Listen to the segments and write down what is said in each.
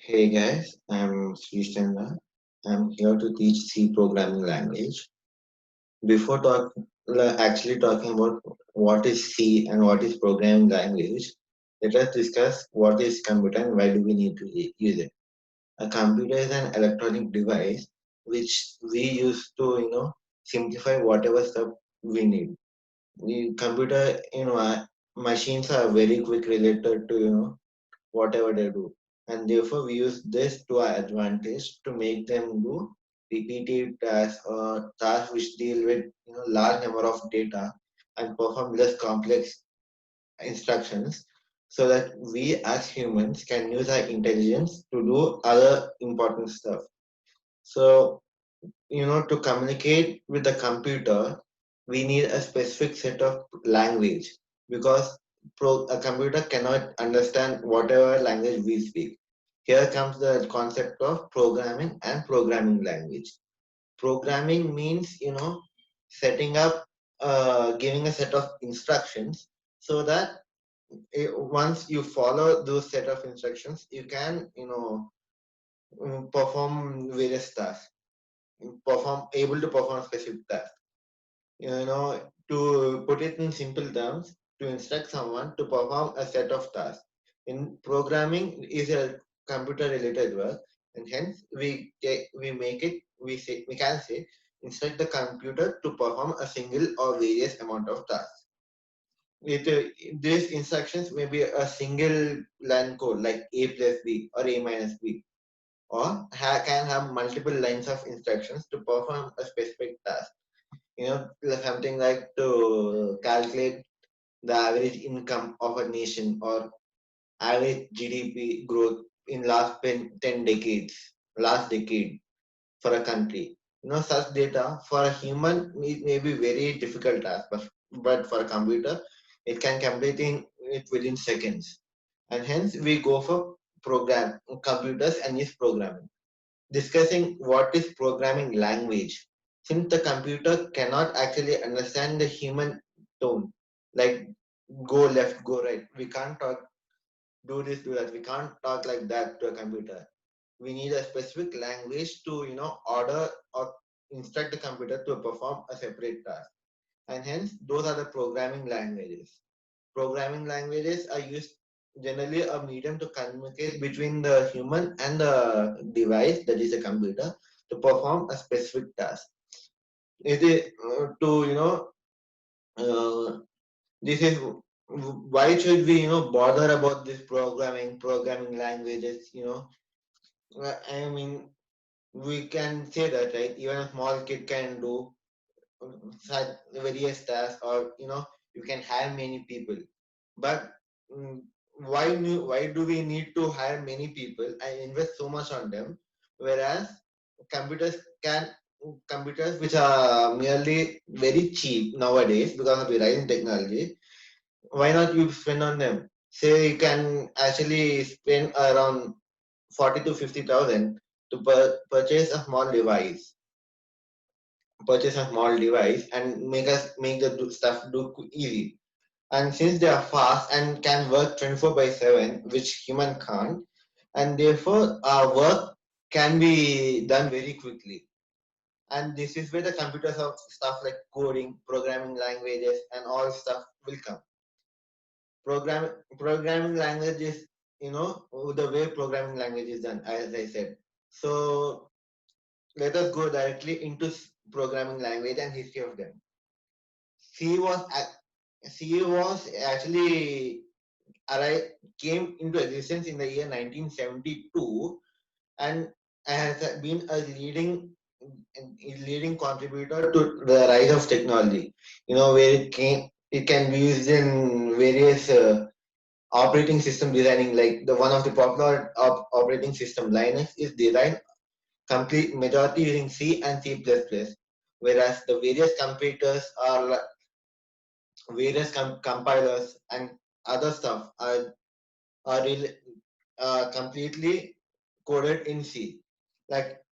Hey guys, I'm Srishchandra. I'm here to teach C programming language. Before actually talking about what is C and what is programming language, let us discuss what is computer and why do we need to use it. A computer is an electronic device which we use to simplify whatever stuff we need. The computer machines are very quick related to whatever they do. And therefore, we use this to our advantage to make them do repetitive tasks or tasks which deal with large number of data and perform less complex instructions so that we as humans can use our intelligence to do other important stuff. So, to communicate with the computer, we need a specific set of language because a computer cannot understand whatever language we speak. Here comes the concept of programming and programming language. Programming means, setting up, giving a set of instructions so that once you follow those set of instructions, you can, perform various tasks, able to perform specific tasks. To put it in simple terms, to instruct someone to perform a set of tasks. In programming is a computer related work, and hence we make it we can say instruct the computer to perform a single or various amount of tasks. These instructions may be a single line code like a plus b or a minus b, or can have multiple lines of instructions to perform a specific task. Something like to calculate the average income of a nation or average GDP growth in last 10 decades, last decade for a country. Such data for a human it may be very difficult task, but for a computer, it can complete it within seconds. And hence we go for program computers and use programming. Discussing what is programming language. Since the computer cannot actually understand the human tone, like go left, go right, we can't talk, do this, do that. We can't talk like that to a computer. We need a specific language to, order or instruct the computer to perform a separate task. And hence, those are the programming languages. Programming languages are used generally a medium to communicate between the human and the device, that is a computer, to perform a specific task. It is to this is why should we bother about this programming languages. I mean, we can say that, right? Even a small kid can do such various tasks, or you can hire many people. But mm, why do we need to hire many people and invest so much on them, whereas computers can computers which are merely very cheap nowadays because of the rise in technology, why not you spend on them? Say you can actually spend around 40 to 50,000 to purchase a small device, and make the stuff do easy. And since they are fast and can work 24/7, which human can't, and therefore our work can be done very quickly. And this is where the computers of stuff like coding, programming languages, and all stuff will come. Programming language is the way programming language is done, as I said. So let us go directly into programming language and history of them. C was C was actually came into existence in the year 1972, and has been a leading contributor to the rise of technology. Where it can be used in various operating system designing. Like the one of the popular operating system, Linux, is designed complete majority using C and C++, whereas the various computers are various compilers and other stuff are completely coded in C, like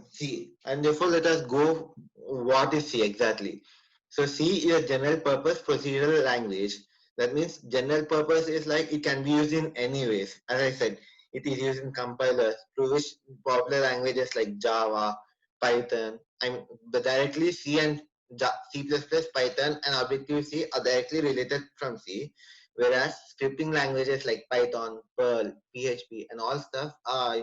C. And therefore, let us go. What is C exactly? So C is a general purpose procedural language. That means general purpose is like it can be used in any ways. As I said, it is used in compilers to which popular languages like Java, Python, I mean, directly C and C++, Python, and Objective-C are directly related from C, whereas scripting languages like Python, Perl, PHP, and all stuff are,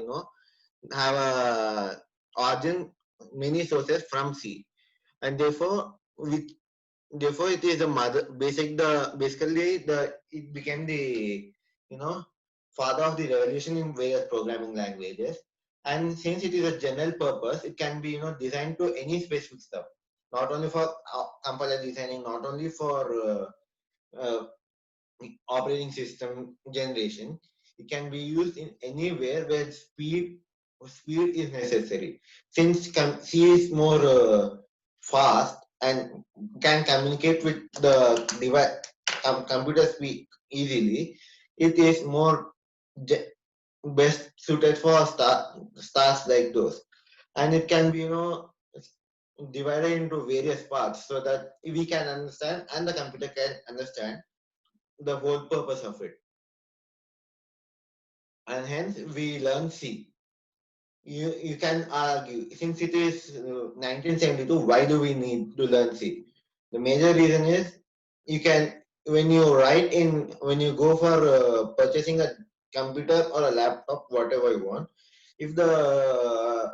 have a origin many sources from C, and therefore it is the mother basically the it became the you know father of the revolution in various programming languages. And since it is a general purpose, it can be designed to any specific stuff, not only for compiler designing, not only for uh, operating system generation. It can be used in anywhere where speed is necessary. Since C is more fast and can communicate with the device, computer speak easily, it is more best suited for stars like those. And it can be divided into various parts so that we can understand and the computer can understand the whole purpose of it. And hence we learn C. You can argue, since it is 1972, why do we need to learn C? The major reason is you can when you go for purchasing a computer or a laptop, whatever you want, if the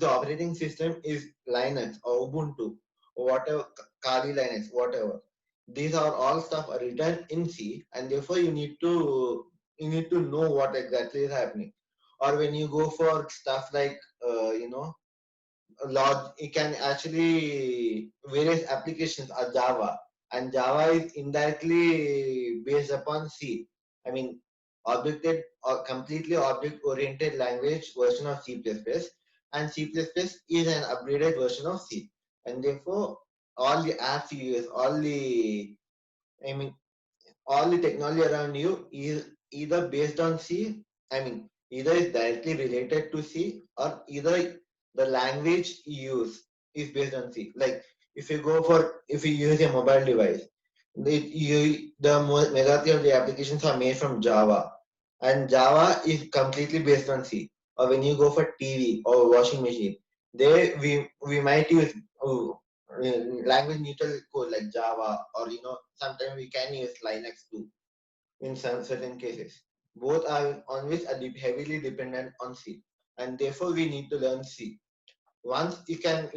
operating system is Linux or Ubuntu or whatever, Kali Linux, whatever, these are all stuff are written in C, and therefore you need to know what exactly is happening. Or when you go for stuff like log, you can actually various applications are Java, and Java is indirectly based upon C. I mean, objected or completely object-oriented language version of C++, and C++ is an upgraded version of C, and therefore all the apps you use, I mean, all the technology around you is either based on C, I mean, either is directly related to C, or either the language you use is based on C. Like if you use a mobile device, the majority of the applications are made from Java, and Java is completely based on C. Or when you go for TV or washing machine, they we might use language neutral code like Java, or sometimes we can use Linux too in some certain cases. Both are on which are heavily dependent on C, and therefore we need to learn C. Once you can,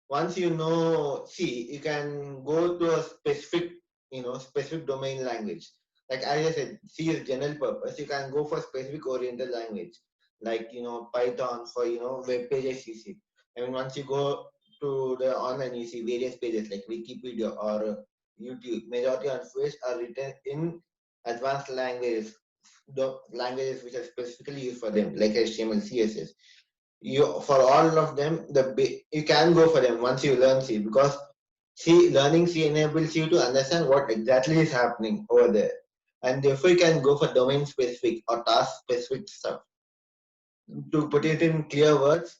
once you know C, you can go to a specific domain language. Like as I said, C is general purpose. You can go for specific oriented language, like Python for web pages you see. I mean, once you go to the online, you see various pages like Wikipedia or YouTube. Majority of which are written in advanced languages, the languages which are specifically used for them, like HTML, CSS. You for all of them, you can go for them once you learn C, because learning C enables you to understand what exactly is happening over there, and therefore you can go for domain specific or task specific stuff. To put it in clear words,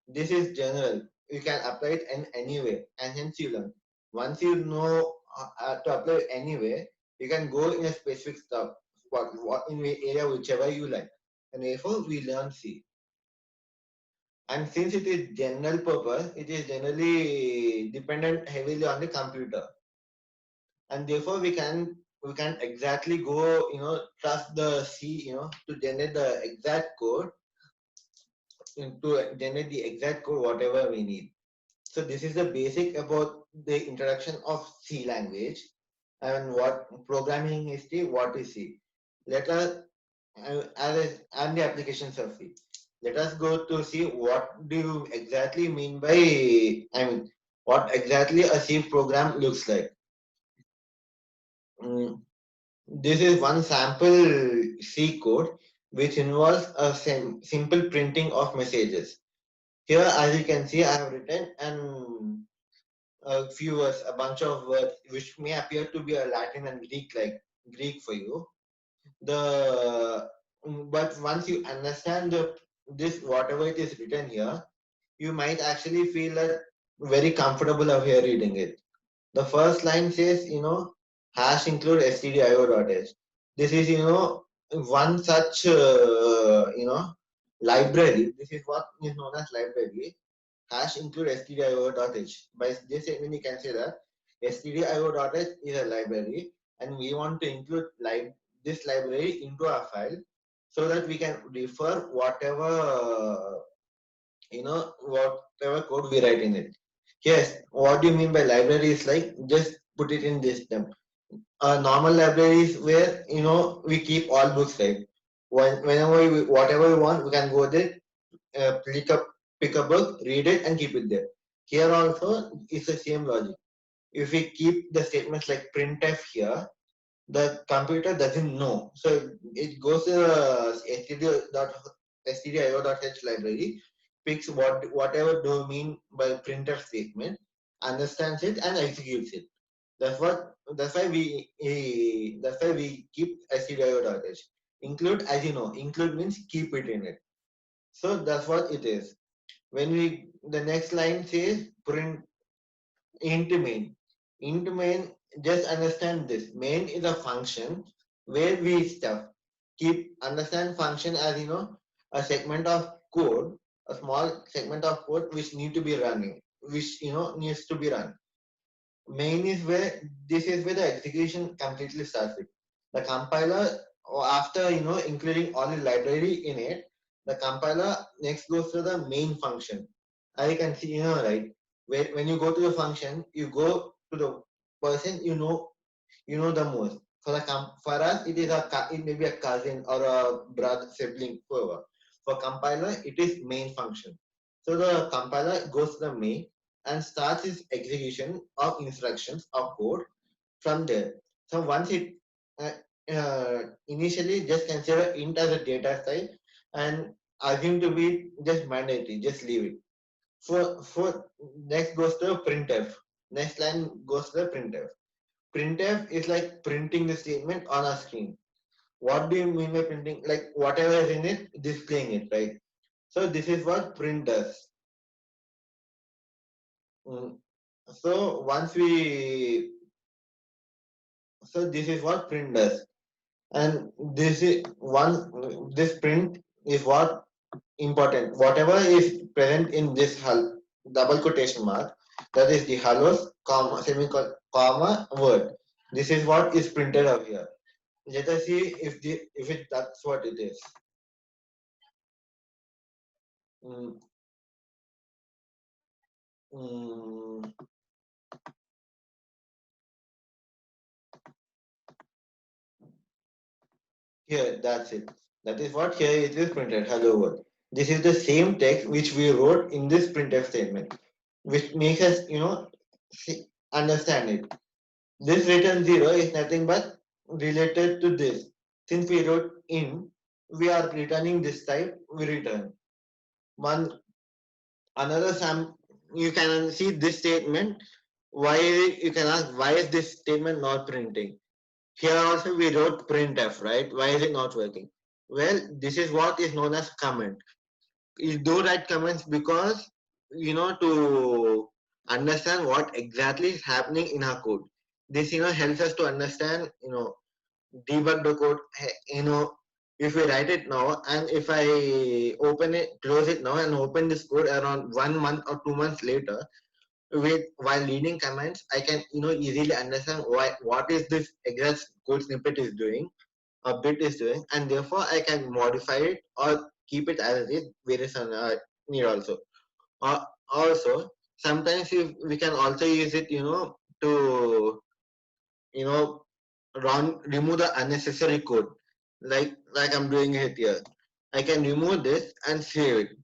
this is general. You can apply it in any way, and hence you learn. Once you know to apply it anywhere, you can go in a specific stuff, what in the area whichever you like, and therefore we learn C. And since it is general purpose, it is generally dependent heavily on the computer, and therefore we can exactly go trust the C to generate the exact code, to generate the exact code whatever we need. So this is the basic about the introduction of C language and what programming history, what is C. Let us and the applications of C. Let us go to see what do you exactly mean by, I mean, what exactly a C program looks like. Mm, this is one sample C code which involves a simple printing of messages. Here, as you can see, I have written a few words, a bunch of words which may appear to be a Latin and Greek for you. But once you understand this whatever it is written here, you might actually feel that very comfortable of here reading it. The first line says, hash include stdio.h. This is, one such library. This is what is known as library. Hash include stdio.h. By this statement, you can say that stdio.h is a library, and we want to include this library into our file so that we can refer whatever code we write in it. Yes, what do you mean by library is like just put it in this term. Normal libraries where we keep all books, right? Whenever whatever we want, we can go there, pick a book, read it, and keep it there. Here also, it's the same logic. If we keep the statements like printf here, the computer doesn't know. So it goes to the stdio.h library, picks whatever do you mean by printf statement, understands it, and executes it. That's why we keep stdio.h. Include, as you know, include means keep it in it. So that's what it is. When the next line says print int main. Int main, just understand this. Main is a function where we stuff. Keep understand function as a segment of code, a small segment of code which need to be running, which needs to be run. Main is where this is where the execution completely starts with. The compiler, or after including all the library in it, the compiler next goes to the main function. I can see, right? When you go to the function, you go to the person you know the most. For us, it may be a cousin or a brother, sibling, whoever. For compiler, it is main function. So the compiler goes to the main and starts its execution of instructions of code from there. So once it uh, initially just consider int as a data type and assume to be just mandatory, just leave it. For next goes to printf. Next line goes to the printf. Printf is like printing the statement on a screen. What do you mean by printing? Like whatever is in it, displaying it, right? So this is what print does. Mm. So once we, so this is what print does, and this print is what important. Whatever is present in this double quotation mark, that is the hello comma semicolon comma word. This is what is printed out here. Let us see if that's what it is. Mm, mm, Here, that's it. That is what here it is printed. Hello world. This is the same text which we wrote in this printf statement, which makes us, understand it. This return zero is nothing but related to this. Since we wrote in, we are returning this type. We return one another sam. You can see this statement. You can ask why is this statement not printing? Here also we wrote printf, right? Why is it not working? Well, this is what is known as comment. You do write comments because to understand what exactly is happening in our code. This helps us to understand, debug the code. If we write it now and if I open it, close it now and open this code around 1 month or 2 months later, while reading comments, I can easily understand what is this exact code snippet is doing, a bit is doing, and therefore I can modify it or keep it as it is various need also. Also, sometimes we can also use it, to you know remove the unnecessary code, like I'm doing it here. I can remove this and save it,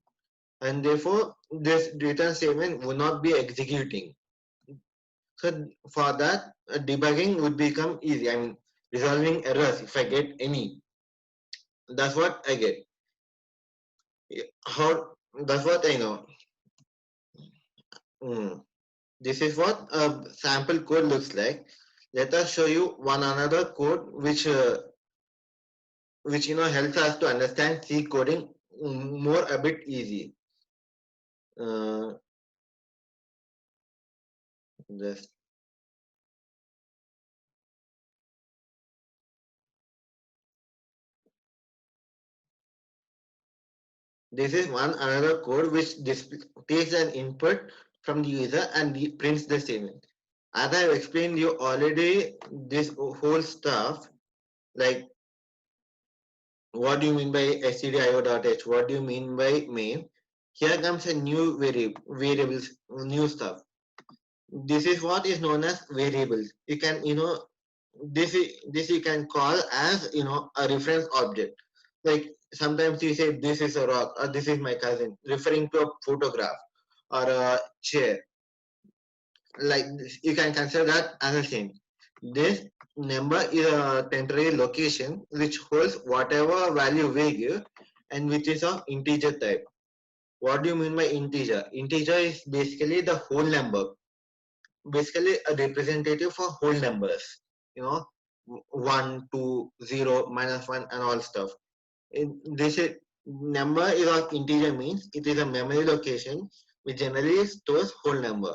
and therefore this return statement will not be executing. So for that, debugging would become easy. I mean, resolving errors if I get any. That's what I get. How? That's what I know. Mm. This is what a sample code looks like. Let us show you one another code which helps us to understand C coding more a bit easy. Uh, just This is one another code which takes an input from the user and prints the statement. As I have explained you already, this whole stuff, like what do you mean by stdio.h? What do you mean by main? Here comes a new variables, new stuff. This is what is known as variables. You can, this you can call as, a reference object. Like sometimes you say this is a rock or this is my cousin, referring to a photograph or a chair. Like this, you can consider that as a thing. This number is a temporary location which holds whatever value we give and which is of integer type. What do you mean by integer? Integer is basically the whole number, basically a representative for whole numbers. You know, 1, 2, 0, -1, and all stuff. This is, number is of integer means it is a memory location which generally stores whole number.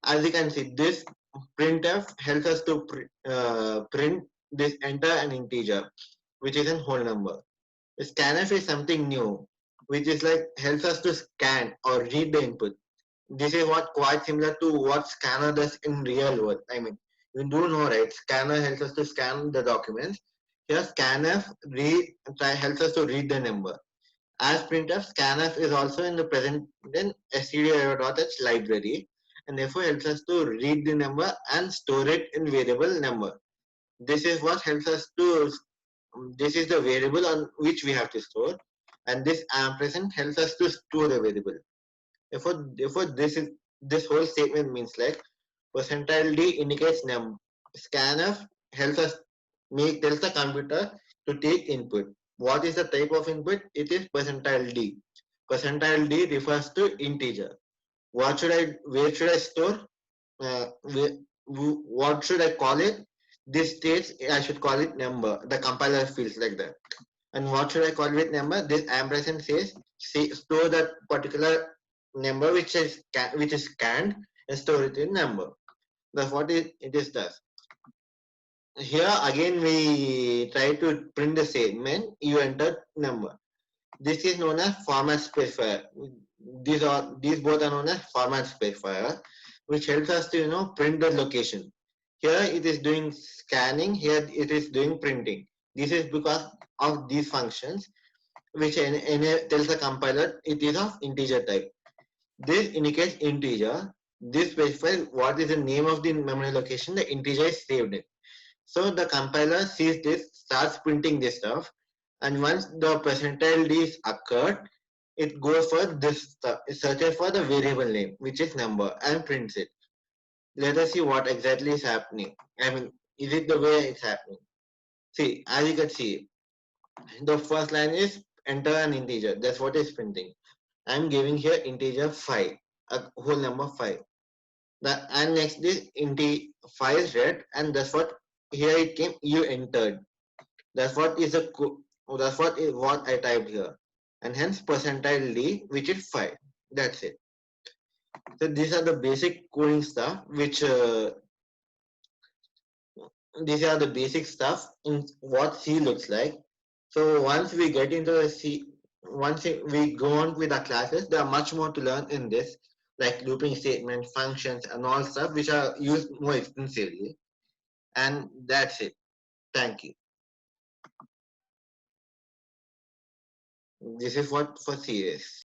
As you can see, this printf helps us to print this enter an integer, which is a whole number. Scanf is something new, which is like helps us to scan or read the input. This is what quite similar to what scanner does in real world. I mean, you do know, right? Scanner helps us to scan the documents. Here, scanf helps us to read the number. As printf, scanf is also in the present in stdio.h library and therefore helps us to read the number and store it in variable number. This is what helps us to, this is the variable on which we have to store, and this ampersand helps us to store the variable. Therefore, this whole statement means like percentile D indicates num. Scanf helps us tells the computer to take input. What is the type of input? It is percentile D. Percentile D refers to integer. Where should I store? What should I call it? This states I should call it number. The compiler feels like that. And what should I call with number? This ampersand says store that particular number which is scanned and store it in number. That's what it is does. Here again we try to print the statement. You enter number. This is known as format specifier. These both are known as format specifier, which helps us to print the location. Here it is doing scanning. Here it is doing printing. This is because of these functions, which tells the compiler it is of integer type. This indicates integer. This specifies what is the name of the memory location the integer is saved in. So the compiler sees this, starts printing this stuff, and once the percentile D is occurred, it goes for this stuff. It searches for the variable name, which is number, and prints it. Let us see what exactly is happening. I mean, is it the way it's happening? See, as you can see, the first line is enter an integer. That's what is printing. I'm giving here integer 5, a whole number 5. And next is integer 5 is read, and that's what here it came. You entered. That's what is a that's what I typed here, and hence percentile D, which is 5. That's it. So these are the basic coding stuff, which these are the basic stuff in what C looks like. So once we get into the C, once we go on with our classes, there are much more to learn in this, like looping statement, functions, and all stuff, which are used more extensively. And that's it. Thank you. This is what for C is.